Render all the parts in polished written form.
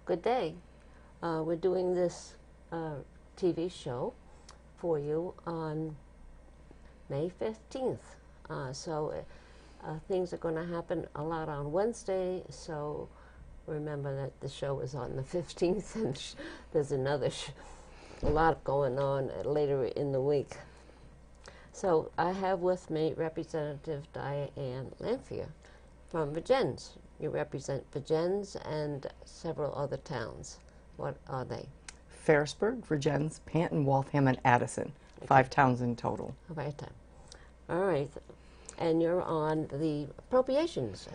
Good day. We're doing this TV show for you on May 15th. Things are going to happen a lot on Wednesday, so remember that the show is on the 15th, and there's a lot going on later in the week. So I have with me Representative Diane Lanpher from Virgins. You represent Virgins and several other towns. What are they? Ferrisburg, Virgins, Panton, Waltham, and Addison. 5 towns in total. All right. And you're on the Appropriations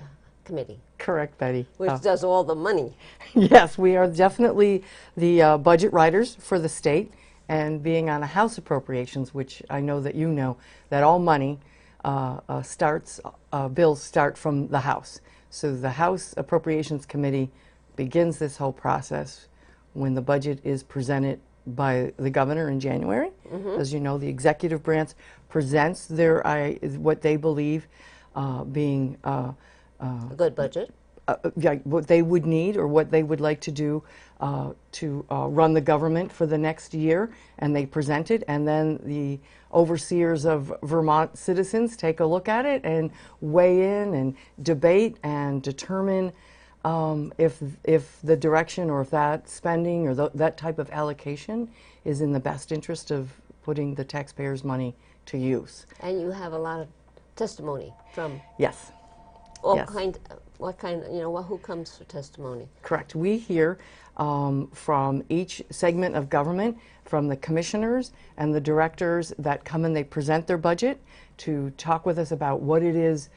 Committee. Correct, Betty. Which does all the money. Yes, we are definitely the budget writers for the state, and being on a House Appropriations, which I know that you know, that all money bills start from the House. So the House Appropriations Committee begins this whole process when the budget is presented by the governor in January. As you know, the executive branch presents what they believe being a good budget. What they would need or what they would like to do to run the government for the next year, and they present it, and then the overseers of Vermont citizens take a look at it and weigh in and debate and determine if the direction or if that spending or that type of allocation is in the best interest of putting the taxpayers' money to use. And you have a lot of testimony from Yes. all kind. What kind? Who comes for testimony? Correct. We hear from each segment of government, from the commissioners and the directors that come and they present their budget to talk with us about what it is,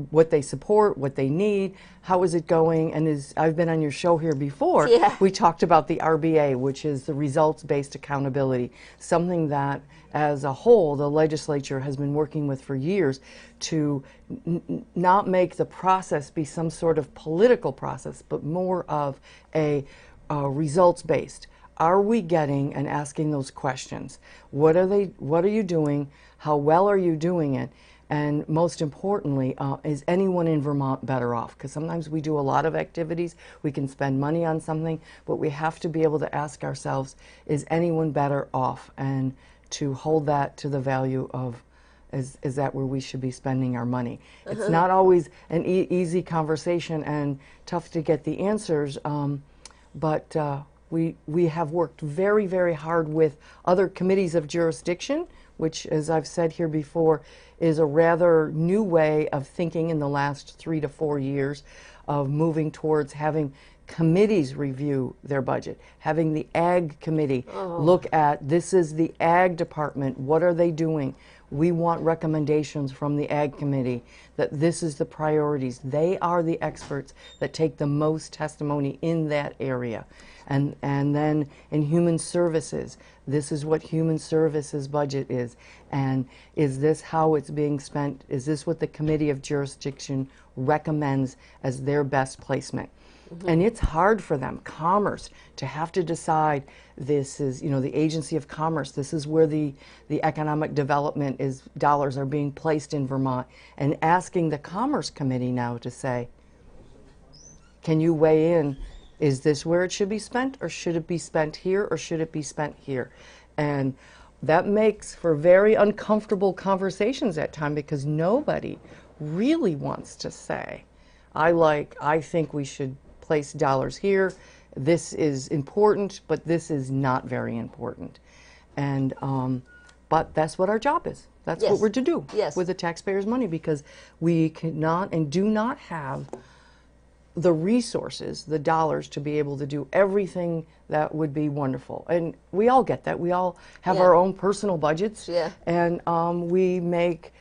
what they support, what they need, how is it going, and I've been on your show here before. Yeah. We talked about the RBA, which is the results-based accountability, something that as a whole the legislature has been working with for years to not make the process be some sort of political process, but more of a results-based. Are we getting and asking those questions? What are you doing? How well are you doing it? And most importantly, is anyone in Vermont better off? Because sometimes we do a lot of activities, we can spend money on something, but we have to be able to ask ourselves, is anyone better off? And to hold that to the value of, is that where we should be spending our money? It's not always an easy conversation and tough to get the answers, but we have worked very, very hard with other committees of jurisdiction, which, as I've said here before, is a rather new way of thinking in the last 3 to 4 years of moving towards having committees review their budget, having the Ag Committee look at, this is the Ag Department, what are they doing? We want recommendations from the Ag Committee that this is the priorities. They are the experts that take the most testimony in that area. And then in Human Services, this is what Human Services budget is. And is this how it's being spent? Is this what the Committee of Jurisdiction recommends as their best placement? And it's hard for them, Commerce, to have to decide this is, the Agency of Commerce, this is where the economic development dollars are being placed in Vermont, and asking the Commerce Committee now to say, can you weigh in? Is this where it should be spent, or should it be spent here, or should it be spent here? And that makes for very uncomfortable conversations at times, because nobody really wants to say, I think we should place dollars here. This is important, but this is not very important. And but that's what our job is. That's what we're to do with the taxpayers' money, because we cannot and do not have the resources, the dollars, to be able to do everything that would be wonderful. And we all get that. We all have our own personal budgets, and we make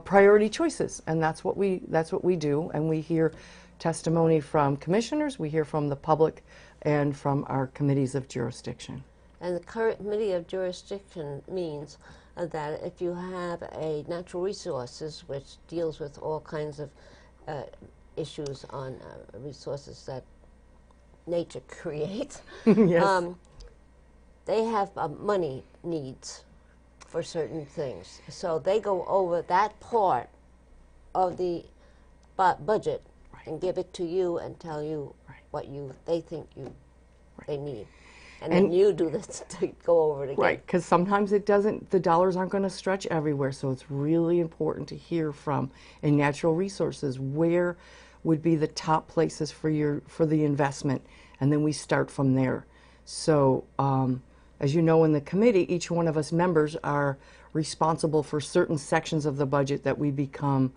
priority choices, and that's what we do. And we hear testimony from commissioners, we hear from the public, and from our committees of jurisdiction. And the current committee of jurisdiction means that if you have a natural resources, which deals with all kinds of issues on resources that nature creates, they have money needs for certain things. So they go over that part of the budget and give it to you and tell you Right. what they think they need. And And- then you do this to go over it again. Right, because sometimes the dollars aren't going to stretch everywhere, so it's really important to hear from, in natural resources, where would be the top places for the investment, and then we start from there. So, as you know, in the committee, each one of us members are responsible for certain sections of the budget that we become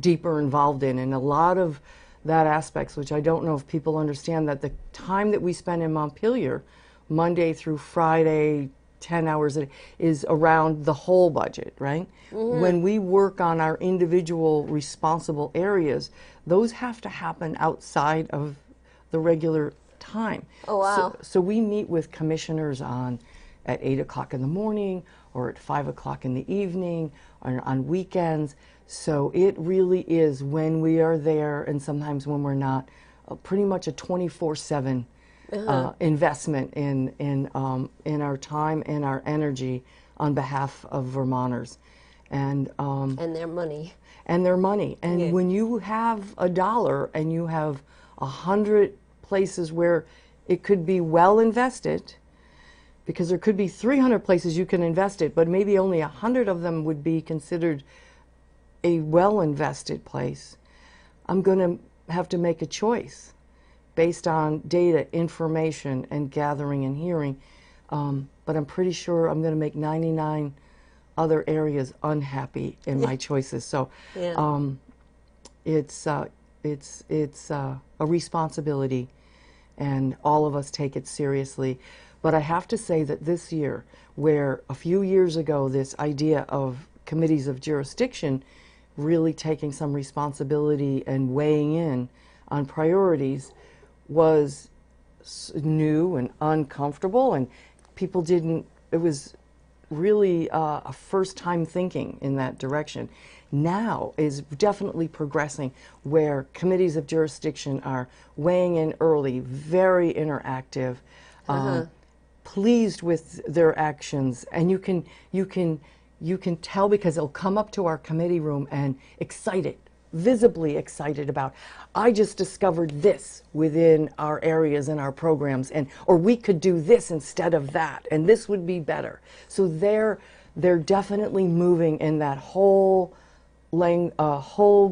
deeper involved in, and a lot of that aspects, which I don't know if people understand, that the time that we spend in Montpelier, Monday through Friday, 10 hours a day, is around the whole budget, right? When we work on our individual responsible areas, those have to happen outside of the regular time. Oh, wow. So we meet with commissioners at 8 o'clock in the morning or at 5 o'clock in the evening or on weekends. So it really is, when we are there and sometimes when we're not, pretty much a 24/7 investment in our time and our energy on behalf of Vermonters, and their money. and their money. And Yeah. when you have $1 and you have 100 places where it could be well invested, because there could be 300 places you can invest it, but maybe only 100 of them would be considered a well invested place, I'm going to have to make a choice based on data, information, and gathering and hearing. But I'm pretty sure I'm going to make 99 other areas unhappy in my choices. So Yeah. it's a responsibility, and all of us take it seriously. But I have to say that this year, where a few years ago this idea of committees of jurisdiction really taking some responsibility and weighing in on priorities was new and uncomfortable, and people didn't, it was really a first time thinking in that direction. Now is definitely progressing, where committees of jurisdiction are weighing in early, very interactive, pleased with their actions, and you can tell because they'll come up to our committee room and excited, visibly excited about, I just discovered this within our areas and our programs, or we could do this instead of that, and this would be better. So they're definitely moving in that whole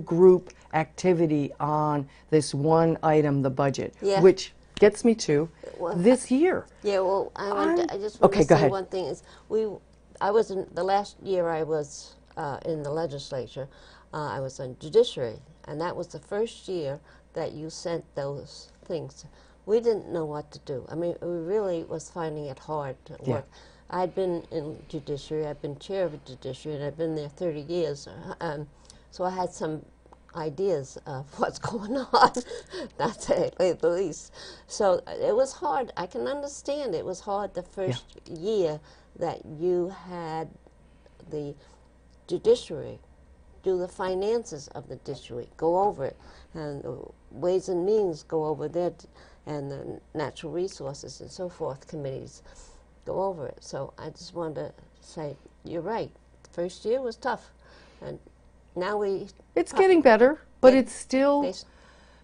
group activity on this one item, the budget, Yeah. which gets me to Well, this year. Yeah, well, I just want Okay, to go say ahead. one thing is I was in the last year I was in the legislature. I was on judiciary, and that was the first year that you sent those things. We didn't know what to do. I mean, we really was finding it hard to Yeah. work. I'd been in judiciary. I've been chair of a judiciary, and I've been there 30 years. So I had some ideas of what's going on, not to say the least. So it was hard. I can understand it was hard the first year that you had the judiciary do the finances of the judiciary, go over it, and the Ways and Means go over there, and the natural resources and so forth committees go over it. So I just wanted to say, you're right. The first year was tough, and now It's getting better, but Yeah. it's still... they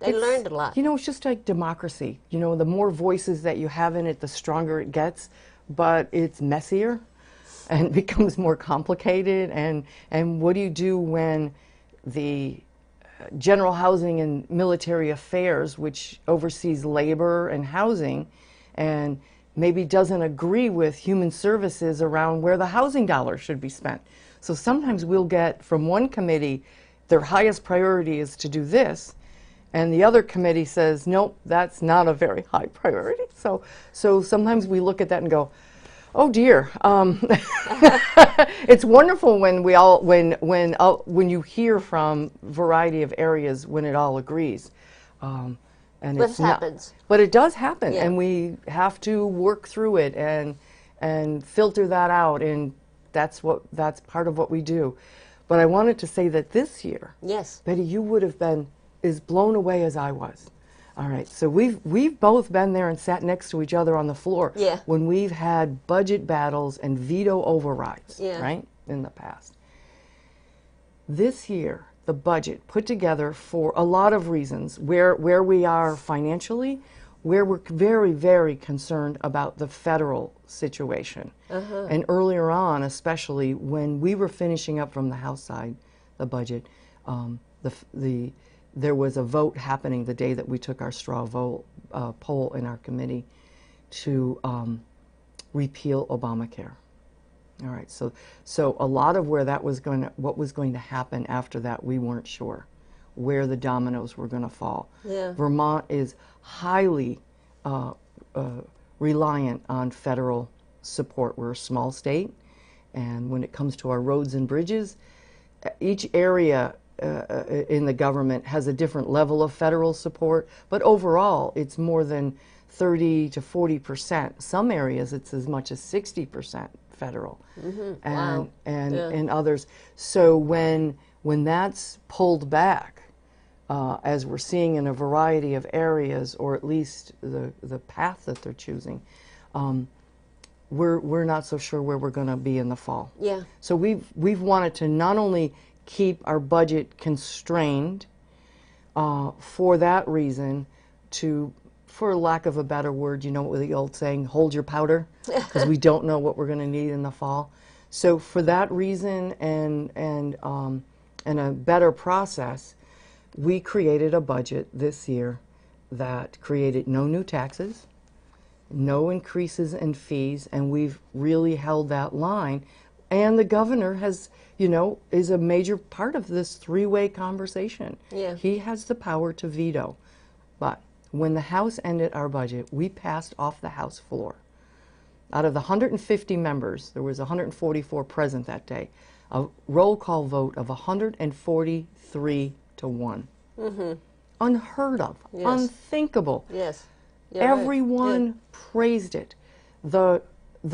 It's- learned a lot. You know, it's just like democracy. You know, the more voices that you have in it, the stronger it gets, but it's messier and becomes more complicated. And what do you do when the General Housing and Military Affairs, which oversees labor and housing, and maybe doesn't agree with Human Services around where the housing dollars should be spent? So sometimes we'll get from one committee, their highest priority is to do this, and the other committee says, nope, that's not a very high priority. So sometimes we look at that and go, oh dear. It's wonderful when when you hear from a variety of areas when it all agrees. And But it's it not- happens. But it does happen, Yeah. and we have to work through it and filter that out, and that's part of what we do. But I wanted to say that this year, Yes. Betty, you would have been as blown away as I was. All right, so we've both been there and sat next to each other on the floor Yeah. when we've had budget battles and veto overrides, Yeah. right, in the past. This year, the budget put together for a lot of reasons, where we are financially, where we're very, very concerned about the federal situation. And earlier on, especially when we were finishing up from the House side, the budget, there was a vote happening the day that we took our straw vote, poll in our committee to repeal Obamacare. All right, so a lot of where that was what was going to happen after that, we weren't sure where the dominoes were going to fall. Yeah. Vermont is highly reliant on federal support. We're a small state, and when it comes to our roads and bridges, each area in the government has a different level of federal support, but overall it's more than 30 to 40%. Some areas it's as much as 60% federal, and in others. So when that's pulled back, as we're seeing in a variety of areas, or at least the path that they're choosing, we're not so sure where we're going to be in the fall. Yeah. So we've wanted to not only keep our budget constrained for that reason, to, for lack of a better word, you know the old saying, hold your powder, because we don't know what we're going to need in the fall. So for that reason and a better process, we created a budget this year that created no new taxes, no increases in fees, and we've really held that line. And the governor has, is a major part of this three-way conversation. Yeah. He has the power to veto. But when the House ended our budget, we passed off the House floor. Out of the 150 members, there was 144 present that day, a roll call vote of 143 to 1. Unheard of, Yes. unthinkable. Yes. You're right. Everyone praised it. The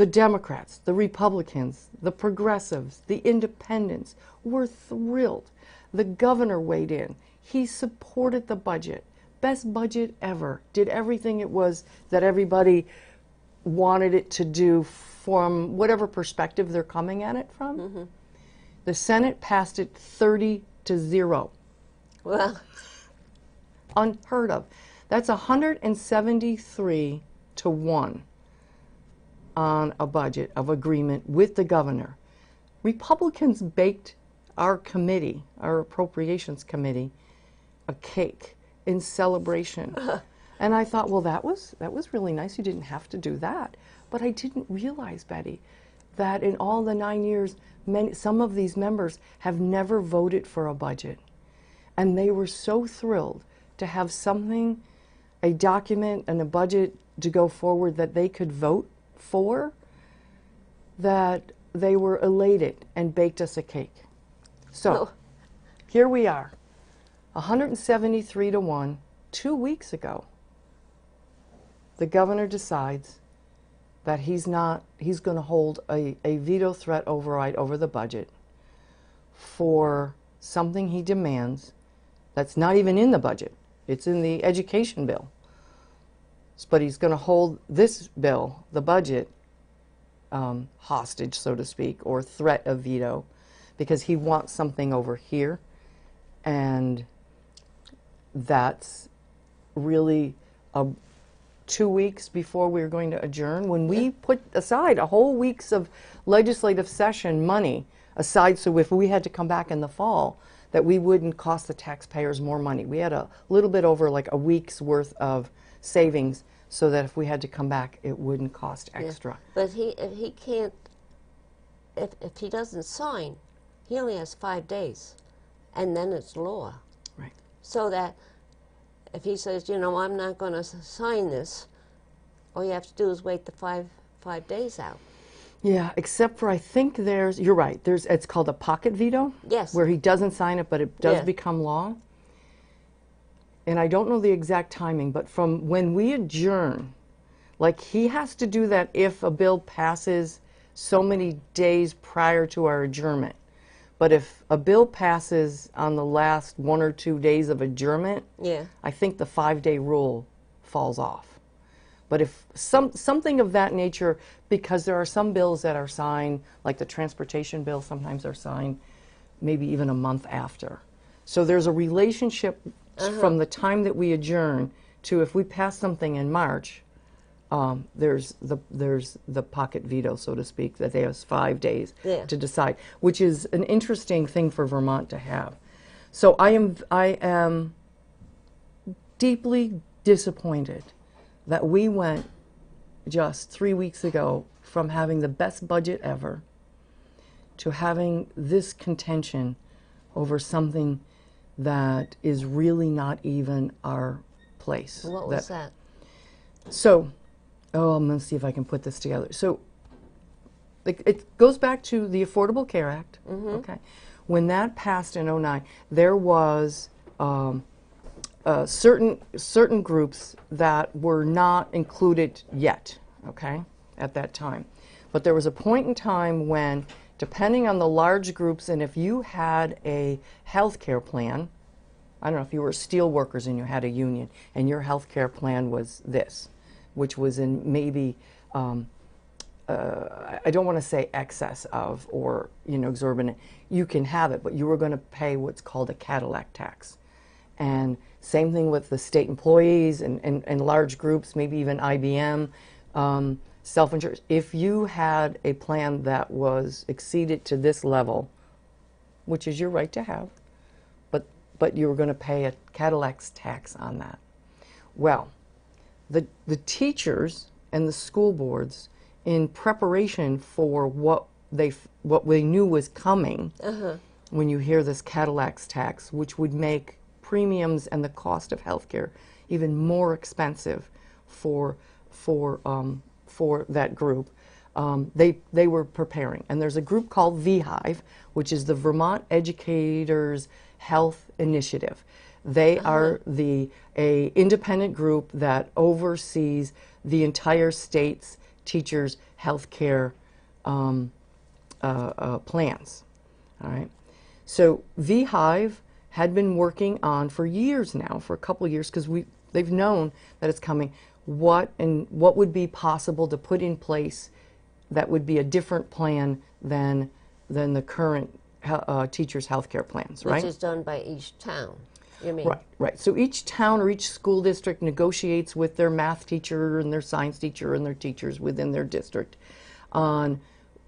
Democrats, the Republicans, the progressives, the independents were thrilled. The governor weighed in. He supported the budget. Best budget ever. Did everything it was that everybody wanted it to do from whatever perspective they're coming at it from. The Senate passed it 30-0. Well, Unheard of. That's 173 to 1 on a budget of agreement with the governor. Republicans baked our committee, our appropriations committee, a cake in celebration. And I thought, well, that was really nice. You didn't have to do that. But I didn't realize, Betty, that in all the 9 years, some of these members have never voted for a budget. And they were so thrilled to have something, a document and a budget to go forward that they could vote for, that they were elated and baked us a cake. So here we are, 173 to 1, 2 weeks ago. The governor decides that he's going to hold a veto threat override over the budget for something he demands that's not even in the budget. It's in the education bill. But he's going to hold this bill, the budget, hostage, so to speak, or threat of veto, because he wants something over here. And that's really 2 weeks before we're going to adjourn, when we put aside a whole week's of legislative session money aside, so if we had to come back in the fall, that we wouldn't cost the taxpayers more money. We had a little bit over like a week's worth of savings, so that if we had to come back, it wouldn't cost extra. yeah. But he can't, if he doesn't sign, he only has 5 days, and then it's law. Right. So that if he says, I'm not going to sign this, all you have to do is wait the five days out. Yeah, except for I think you're right, it's called a pocket veto. Yes. Where he doesn't sign it, but it does Yes. become law. And I don't know the exact timing, but from when we adjourn, like he has to do that if a bill passes so many days prior to our adjournment. But if a bill passes on the last 1 or 2 days of adjournment, Yeah. I think the 5-day rule falls off. But if something of that nature, because there are some bills that are signed, like the transportation bill sometimes are signed maybe even a month after. So there's a relationship from the time that we adjourn to if we pass something in March, there's the pocket veto, so to speak, that they have 5 days to decide, which is an interesting thing for Vermont to have. So I am deeply disappointed that we went just 3 weeks ago from having the best budget ever to having this contention over something that is really not even our place. What was that? So, I'm going to see if I can put this together. So, it goes back to the Affordable Care Act. Okay, when that passed in '09, there was certain groups that were not included yet. Okay, at that time, but there was a point in time when, depending on the large groups, and if you had a health care plan, I don't know if you were steel workers and you had a union, and your health care plan was this, which was in maybe, I don't want to say excess of or exorbitant. You can have it, but you were going to pay what's called a Cadillac tax. And same thing with the state employees and large groups, maybe even IBM, self-insurance. If you had a plan that was exceeded to this level, which is your right to have, but you were going to pay a Cadillac's tax on that. Well, the teachers and the school boards, in preparation for what they knew was coming, when you hear this Cadillac's tax, which would make premiums and the cost of health care even more expensive for that group, they were preparing. And there's a group called VHIVE, which is the Vermont Educators Health Initiative. They are a independent group that oversees the entire state's teachers' health care plans. All right. So VHIVE had been working on for years now, for a couple of years, because they've known that it's coming. What would be possible to put in place that would be a different plan than the current teachers' health care plans, right? Which is done by each town, you mean? Right. So each town or each school district negotiates with their math teacher and their science teacher and their teachers within their district on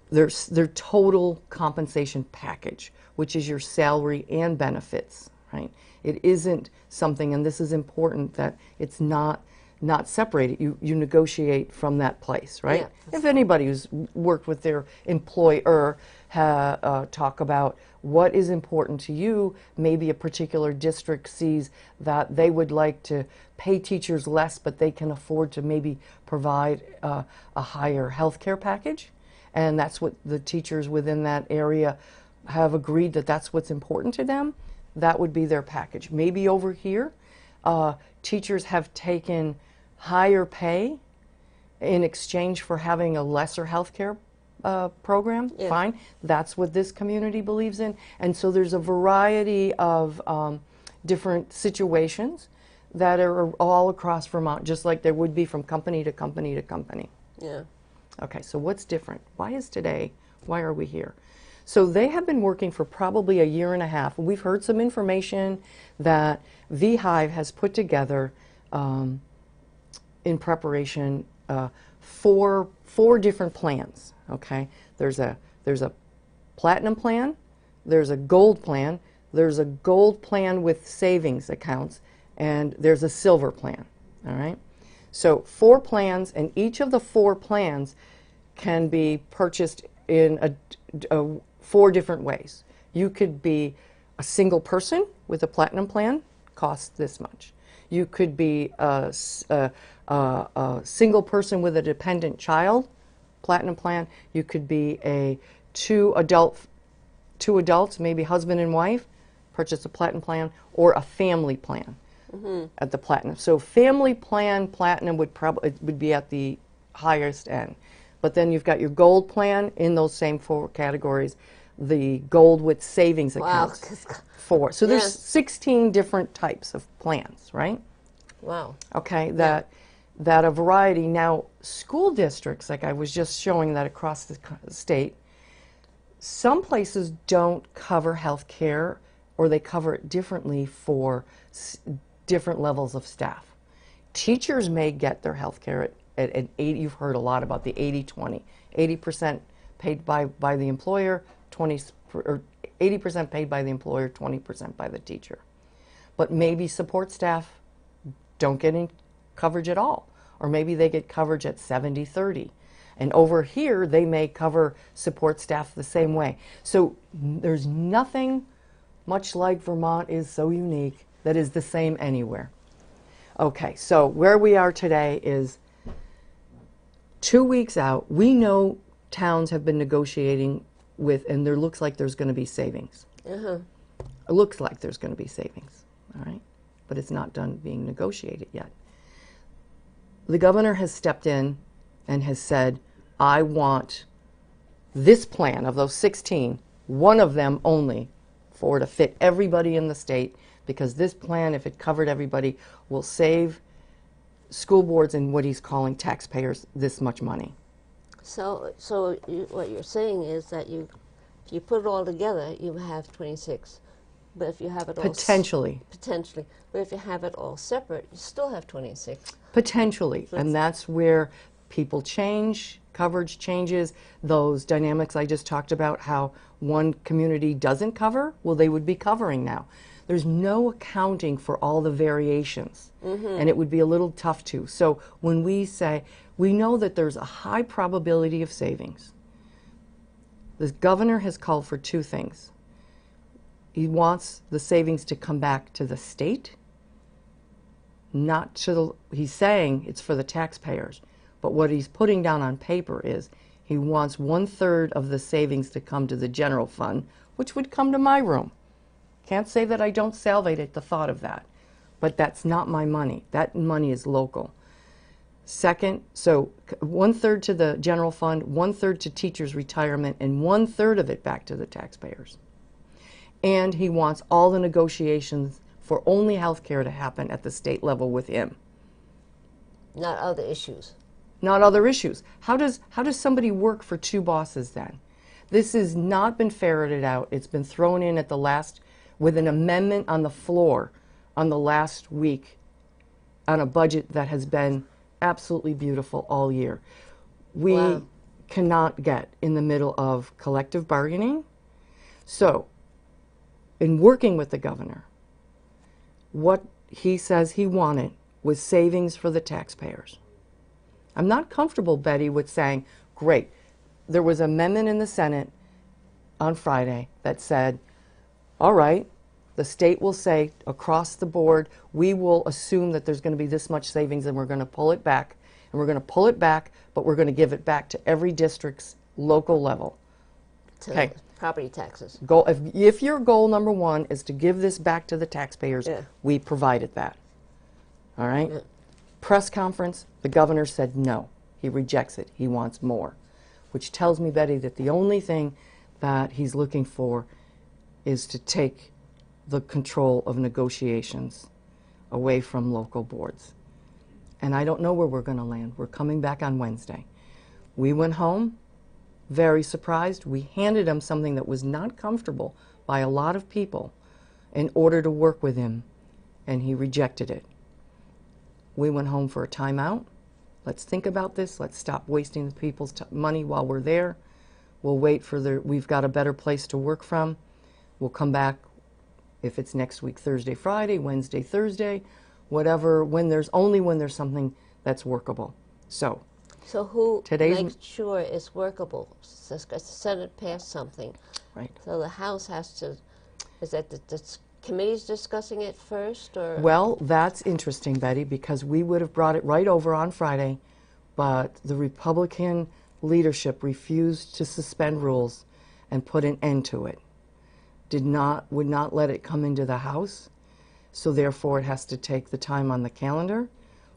their total compensation package, which is your salary and benefits, right? It isn't something, and this is important, that it's not separated. You negotiate from that place, right? Yeah. If anybody who's worked with their employer talk about what is important to you, maybe a particular district sees that they would like to pay teachers less, but they can afford to maybe provide a higher health care package, and that's what the teachers within that area have agreed that that's what's important to them. That would be their package. Maybe over here, teachers have taken higher pay in exchange for having a lesser health care program. Yeah. Fine. That's what this community believes in. And so there's a variety of different situations that are all across Vermont, just like there would be from company to company to company. Yeah. Okay, so what's different? Why are we here? So they have been working for probably a year and a half. We've heard some information that VHIVE has put together in preparation four different plans. Okay, there's a platinum plan, there's a gold plan, there's a gold plan with savings accounts, and there's a silver plan. All right, so 4 plans, and each of the 4 plans can be purchased in 4 different ways. You could be a single person with a platinum plan, costs this much. You could be a single person with a dependent child, platinum plan. You could be a two adults, maybe husband and wife, purchase a platinum plan, or a family plan at the platinum. So family plan platinum would be at the highest end. But then you've got your gold plan in those same 4 categories, the gold with savings accounts. 4. So there's 16 different types of plans, right? Wow. Okay, that a variety. Now, school districts, like I was just showing that across the state, some places don't cover health care or they cover it differently for different levels of staff. Teachers may get their health care at an 80, you've heard a lot about the 80-20, 80% paid by the employer, 80% paid by the employer, 20% by the teacher. But maybe support staff don't get any coverage at all, or maybe they get coverage at 70-30. And over here, they may cover support staff the same way. So there's nothing, much like Vermont is so unique, that is the same anywhere. Okay, so where we are today is 2 weeks out. We know towns have been negotiating with, and there looks like there's going to be savings. It looks like there's going to be savings, all right? But it's not done being negotiated yet. The governor has stepped in and has said, I want this plan of those 16, one of them only, for to fit everybody in the state, because this plan, if it covered everybody, will save school boards and what he's calling taxpayers this much money. So what you're saying is that if you put it all together, you have 26. But if you have it all potentially, but if you have it all separate, you still have 26. Potentially, and that's where people change, coverage changes, those dynamics I just talked about, how one community doesn't cover, well, they would be covering now. There's no accounting for all the variations, and it would be a little tough to. So when we say, we know that there's a high probability of savings. The governor has called for two things. He wants the savings to come back to the state, not to the, he's saying it's for the taxpayers, but what he's putting down on paper is he wants 1/3 of the savings to come to the general fund, which would come to my room. Can't say that I don't salivate at the thought of that, but that's not my money. That money is local. Second, so 1/3 to the general fund, 1/3 to teachers' retirement, and 1/3 of it back to the taxpayers. And he wants all the negotiations for only health care to happen at the state level with him. Not other issues. Not other issues. How does somebody work for two bosses then? This has not been ferreted out. It's been thrown in at the last, with an amendment on the floor on the last week on a budget that has been absolutely beautiful all year. We cannot get in the middle of collective bargaining. So, in working with the governor, what he says he wanted was savings for the taxpayers. I'm not comfortable, Betty, with saying, great, there was an amendment in the Senate on Friday that said, all right, the state will say across the board, we will assume that there's going to be this much savings and we're going to pull it back. And we're going to pull it back, but we're going to give it back to every district's local level. To property taxes. If your goal number one is to give this back to the taxpayers, we provided that. All right? Yeah. Press conference, the governor said no. He rejects it. He wants more. Which tells me, Betty, that the only thing that he's looking for is to take the control of negotiations away from local boards. And I don't know where we're going to land. We're coming back on Wednesday. We went home very surprised. We handed him something that was not comfortable by a lot of people in order to work with him, and he rejected it. We went home for a timeout. Let's think about this. Let's stop wasting the people's money while we're there. We'll wait for we've got a better place to work from. We'll come back if it's next week, Thursday, Friday, Wednesday, Thursday, whatever, when there's something that's workable. So who makes sure it's workable? The Senate passed something. Right. So the House has to, is that the committee's discussing it first? Or? Well, that's interesting, Betty, because we would have brought it right over on Friday, but the Republican leadership refused to suspend rules and put an end to it. Would not let it come into the House, so therefore it has to take the time on the calendar,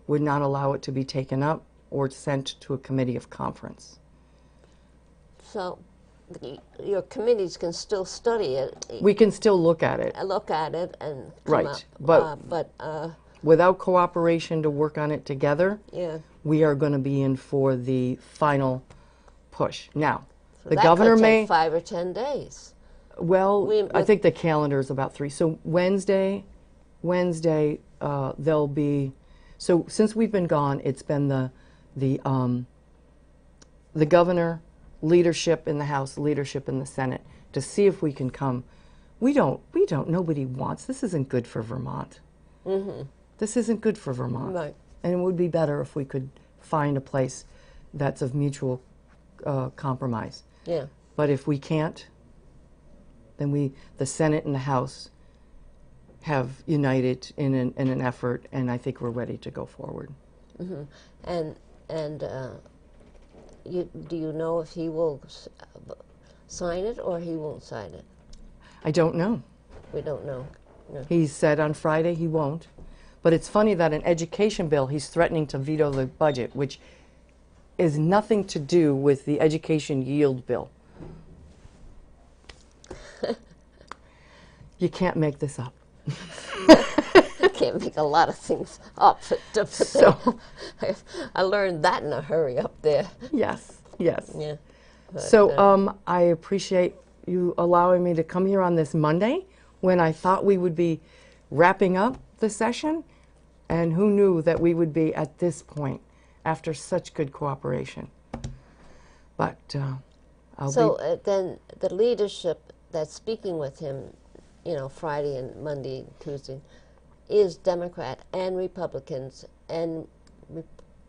would not allow it to be taken up or sent to a committee of conference. So your committees can still study it. We can still look at it. Look at it and come up. But without cooperation to work on it together, we are going to be in for the final push. Now, so the that governor could may take 5 or 10 days. Well, I think the calendar is about 3. So Wednesday, there'll be. So since we've been gone, it's been the governor, leadership in the House, leadership in the Senate, to see if we can come. We don't. Nobody wants. This isn't good for Vermont. Mm-hmm. This isn't good for Vermont. Right. And it would be better if we could find a place that's of mutual compromise. Yeah. But if we can't, then the Senate and the House have united in an effort, and I think we're ready to go forward. Mm-hmm. And do you know if he will sign it or he won't sign it? I don't know. We don't know. No. He said on Friday he won't. But it's funny that an education bill, he's threatening to veto the budget, which is nothing to do with the education yield bill. You can't make this up. You can't make a lot of things up. I learned that in a hurry up there. Yes. Yeah. But, so I appreciate you allowing me to come here on this Monday when I thought we would be wrapping up the session, and who knew that we would be at this point after such good cooperation. But then the leadership that's speaking with him, Friday and Monday, Tuesday, is Democrat and Republicans and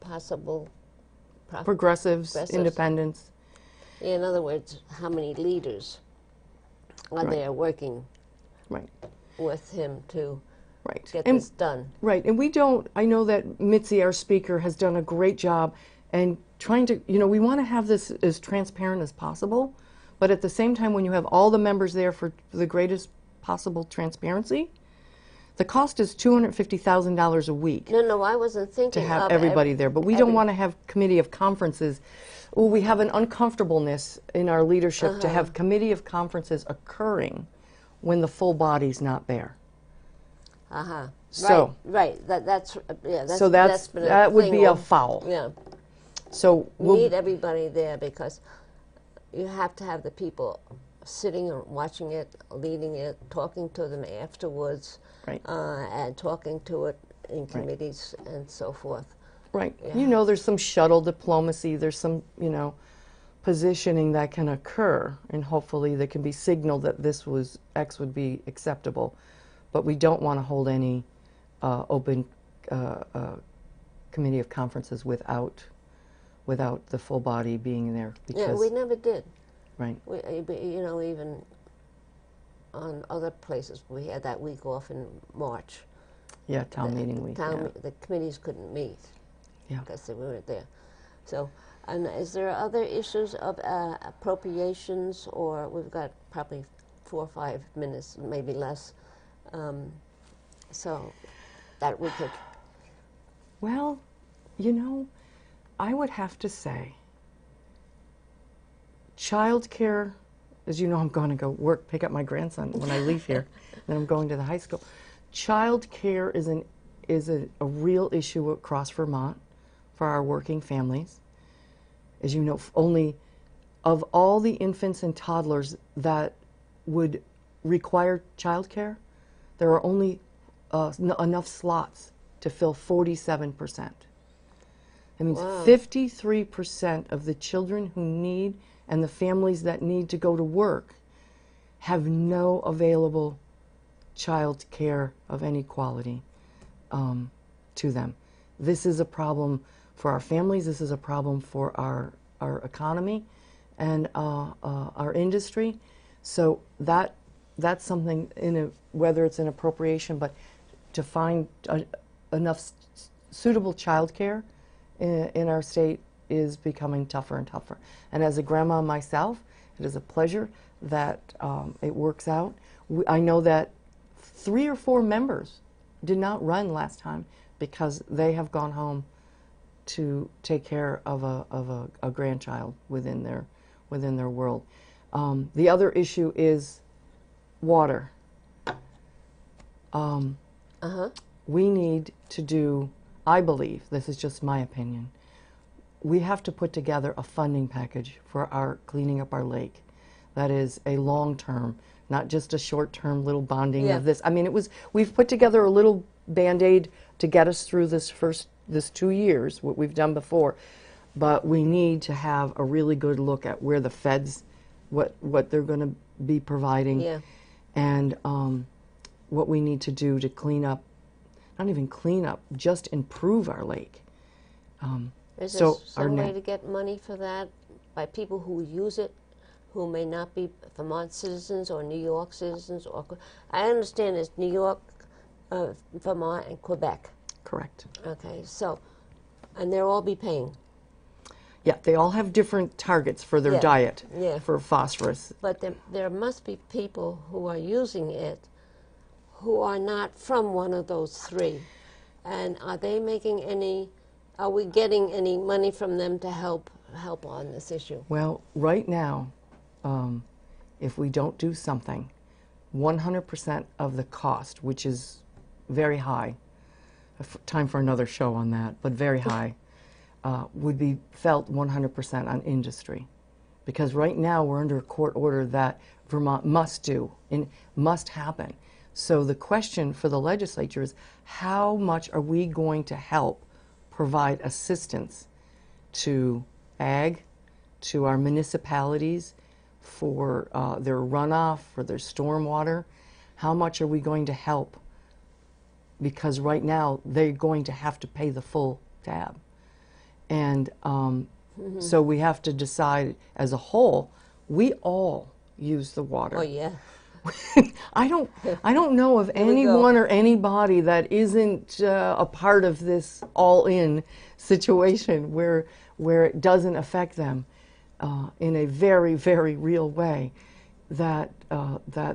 possible progressives, independents. In other words, how many leaders are there working with him to get this done? Right, and I know that Mitzi, our speaker, has done a great job and trying to, we want to have this as transparent as possible, but at the same time, when you have all the members there for the greatest possible transparency, the cost is $250,000 a week. No, I wasn't thinking to have everybody there, but we don't want to have committee of conferences. Well, we have an uncomfortableness in our leadership to have committee of conferences occurring when the full body's not there. So right. That would be a foul. Yeah. So we'll need everybody there because you have to have the people sitting and watching it, leading it, talking to them afterwards, and talking to it in committees and so forth. Right. Yeah. There's some shuttle diplomacy. There's some, positioning that can occur, and hopefully there can be signaled that X would be acceptable. But we don't want to hold any open committee of conferences without the full body being there. Because we never did. Right. Even on other places, we had that week off in March. Yeah, town meeting week. The committees couldn't meet. Yeah. Because they weren't there. So, and is there other issues of appropriations, or we've got probably 4 or 5 minutes, maybe less, so that we could. Well, I would have to say, childcare, as you know, I'm going to go pick up my grandson when I leave here, then I'm going to the high school. Childcare is a real issue across Vermont for our working families. As you know, only of all the infants and toddlers that would require childcare, there are only enough slots to fill 47%. That means 53% of the children who need and the families that need to go to work have no available child care of any quality to them. This is a problem for our families. This is a problem for our economy and our industry. So that's something, whether it's an appropriation, but to find enough suitable child care in our state is becoming tougher and tougher. And as a grandma myself, it is a pleasure that it works out. I know that 3 or 4 members did not run last time because they have gone home to take care of a grandchild within their world. The other issue is water. We need to do, I believe, this is just my opinion, we have to put together a funding package for our cleaning up our lake that is a long-term, not just a short-term little bonding Yeah. of this. I mean, we've put together a little Band-Aid to get us through this 2 years, what we've done before, but we need to have a really good look at where the feds, what they're going to be providing, Yeah. and what we need to do to clean up, not even clean up, just improve our lake. Is So there our some way net- to get money for that by people who use it, who may not be Vermont citizens or New York citizens? Or I understand it's New York, Vermont, and Quebec. Correct. Okay, so, and they'll all be paying. Yeah, they all have different targets for their Yeah, diet, yeah. for phosphorus. But there must be people who are using it who are not from one of those three. And are they making any, are we getting any money from them to help on this issue? Well, right now, if we don't do something, 100% of the cost, which is very high, time for another show on that, but very high, would be felt 100% on industry. Because right now we're under a court order that Vermont must do and must happen. So the question for the legislature is, how much are we going to help provide assistance to ag, to our municipalities for their runoff, for their stormwater? How much are we going to help? Because right now they're going to have to pay the full tab. And so we have to decide as a whole, we all use the water. Oh, yeah. I don't know of we go. anyone or anybody that isn't a part of this all-in situation where it doesn't affect them in a very, very real way, that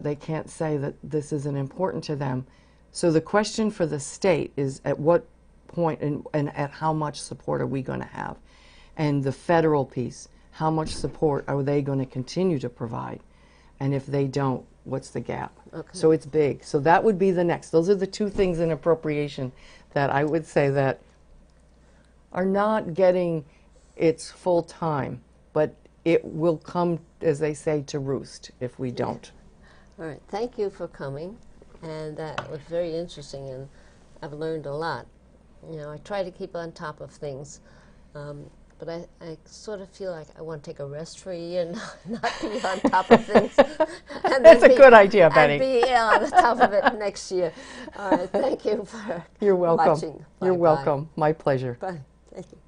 they can't say that this isn't important to them. So the question for the state is, at what point and at how much support are we going to have? And the federal piece, how much support are they going to continue to provide? And if they don't, what's the gap? Okay. So it's big. So that would be the next. Those are the two things in appropriation that I would say that are not getting its full time, but it will come, as they say, to roost if we don't. All right, thank you for coming, and that was very interesting, and I've learned a lot. You know, I try to keep on top of things, but I sort of feel like I want to take a rest for a year and not be on top of things. And That's a then good idea, Betty. And be on the top of it next year. All right, thank you for You're welcome. watching. You're Bye-bye. welcome. My pleasure. Bye. Thank you.